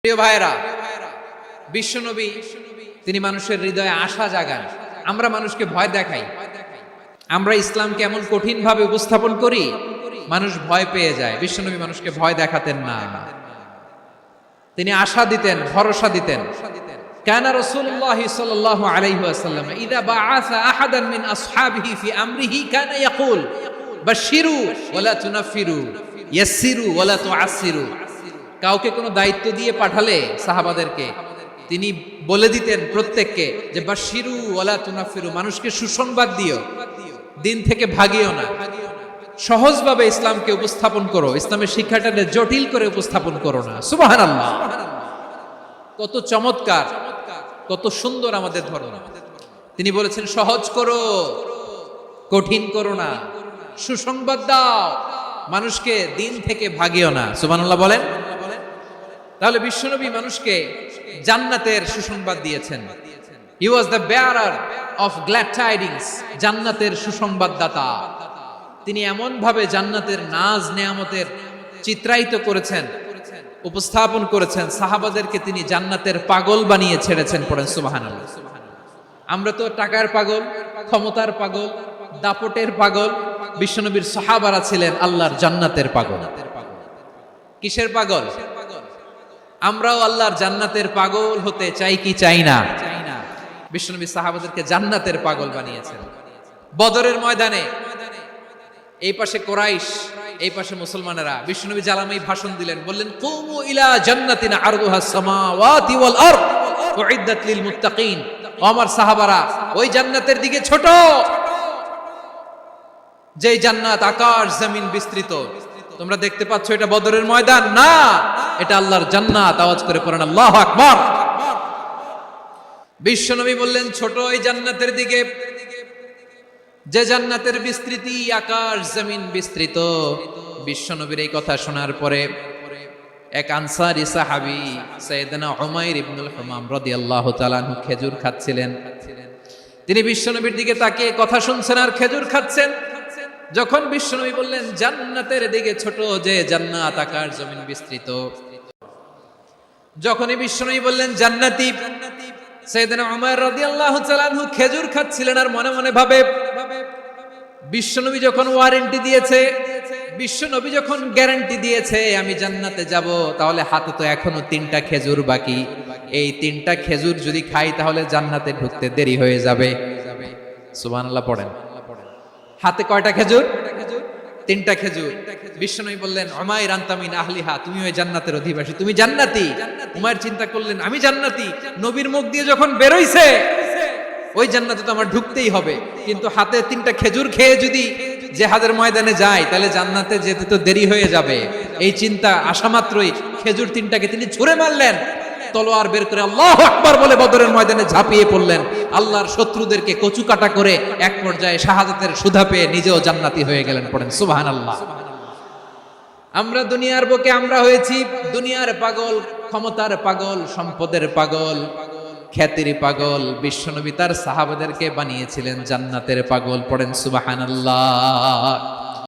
প্রিয় ভাইরা, বিশ্বনবী তিনি মানুষের হৃদয়ে আশা জাগান। আমরা মানুষকে ভয় দেখাই, আমরা ইসলামকে এমন কঠিন ভাবে উপস্থাপন করি, মানুষ ভয় পেয়ে যায়। বিশ্বনবী মানুষকে ভয় দেখাতেন না, তিনি আশা দিতেন, ভরসা দিতেন। কানা রাসূলুল্লাহ সাল্লাল্লাহু আলাইহি ওয়াসাল্লাম ইযা বাআসা আহাদান মিন আসহাবিহি ফি আমরিহি কানা ইয়াকুল বাশশিরু ওয়ালা তুনাফিরু ইয়াসসিরু ওয়ালা তুআসসিরু। কাউকে কোনো দায়িত্ব দিয়ে পাঠালে সাহাবাদেরকে তিনি বলে দিতেন প্রত্যেককে যে বাশশিরু ওয়ালা তুনাফিরু, মানুষকে সুসংবাদ দিও, দিন থেকে ভাগিও না। সহজভাবে ইসলামকে উপস্থাপন করো, ইসলামের শিক্ষাটাকে জটিল করে উপস্থাপন করো না। সুবহানাল্লাহ, কত চমৎকার, কত সুন্দর আমাদের ধর্ম। তিনি বলেছেন সহজ করো, কঠিন করো না, সুসংবাদ দাও, মানুষকে দিন থেকে ভাগিও না। সুবহানাল্লাহ বলেন। তাহলে বিশ্বনবী মানুষকে জান্নাতের সুসংবাদ দিয়েছেন। He was the bearer of glad tidings, জান্নাতের সুসংবাদদাতা। তিনি এমন ভাবে জান্নাতের নাজ নেয়ামতের চিত্রায়িত করেছেন, উপস্থাপন করেছেন, সাহাবাদেরকে তিনি জান্নাতের পাগল বানিয়ে ছেড়েছেন। পড়েন সুবহানাল্লাহ। আমরা তো টাকার পাগল, ক্ষমতার পাগল, দাপটের পাগল। বিশ্বনবীর সাহাবারা ছিলেন আল্লাহর জান্নাতের পাগল। কিসের পাগল? আমরাও আল্লাহর জান্নাতের পাগল হতে চাই কি চাই না? বিশ্বনবী সাহাবাদেরকে জান্নাতের পাগল বানিয়েছেন। বদরের ময়দানে এই পাশে কোরাইশ, এই পাশে মুসলমানেরা। বিশ্বনবী জালামাই ভাষণ দিলেন, বললেন কুমু ইলা জান্নাতিন আরদুহাস সামাওয়াতি ওয়াল আরদ উইদ্দাত লিল মুত্তাকিন। ও আমার সাহাবারা, ওই জান্নাতের দিকে ছোট, যেই জান্নাত আকাশ জমিন বিস্তৃত। তোমরা দেখতে পাচ্ছ এটা বদরের ময়দান না, এটা আল্লাহর জান্নাত। আওয়াজ করে পড়েন আল্লাহু আকবার। বিশ্বনবী বললেন ছোট এই জান্নাতের দিকে, যে জান্নাতের বিস্তৃতি আকাশ জমিন বিস্তৃত। বিশ্বনবীর এই কথা শোনার পরে এক আনসারী সাহাবী সাইয়েদনা উমাইর ইবনুল হুমাম রাদিয়াল্লাহু তাআলা আনহু খেজুর খাচ্ছিলেন। তিনি বিশ্বনবীর দিকে তাকিয়ে কথা শুনছেন আর খেজুর খাচ্ছেন। যখন বিশ্বনবী বললেন জান্নাতের দিকে ছোট, যে জান্নাত আকাশ জমিন বিস্তৃত, যখনই বিশ্বনবী বললেন জান্নাতি, সাইয়েদনা উমাইর রাদিয়াল্লাহু তাআলা আনহু খেজুর খাচ্ছিলেন আর মনে মনে ভাবে, বিশ্বনবী যখন ওয়ারেন্টি দিয়েছে, বিশ্বনবী যখন গ্যারান্টি দিয়েছে আমি জান্নাতে যাব, তাহলে হাতে তো এখনো 3টা খেজুর বাকি। এই 3টা খেজুর যদি খাই তাহলে জান্নাতে ঢুকতে দেরি হয়ে যাবে। সুবহানাল্লাহ পড়েন। হাতে কয়টা খেজুর? 3টা খেজুর। বিশ্বনবী বললেন উমাইর আনতা মিন আহলিহা, তুমি ওই জান্নাতের অধিবাসী, তুমি জান্নাতি। উমাইর চিন্তা করলেন আমি জান্নাতি, নবীর মুখ দিয়ে যখন বেরোইছে ওই জান্নাতে তো আমার ঢুকতেই হবে, কিন্তু হাতে 3টা খেজুর খেয়ে যদি জিহাদের ময়দানে যাই তাহলে জান্নাতে যেতে তো দেরি হয়ে যাবে। এই চিন্তা আসা মাত্রই খেজুর 3টাকে তিনি ছুঁড়ে মারলেন, তলোয়ার বের করে আল্লাহু আকবার বলে বদরের ময়দানে ঝাঁপিয়ে পড়লেন। আল্লাহর শত্রুদেরকে কচু কাটা করে এক পর্যায়ে শাহাদাতের সুধা পেয়ে নিজেও জান্নাতি হয়ে গেলেন। পড়েন সুবহানাল্লাহ। আমরা দুনিয়ার বুকে আমরা হয়েছি দুনিয়ার পাগল, ক্ষমতার পাগল, সম্পদের পাগল, খ্যাতির পাগল। বিশ্বনবী তার সাহাবাদেরকে বানিয়েছিলেন জান্নাতের পাগল। পড়েন সুবহানাল্লাহ।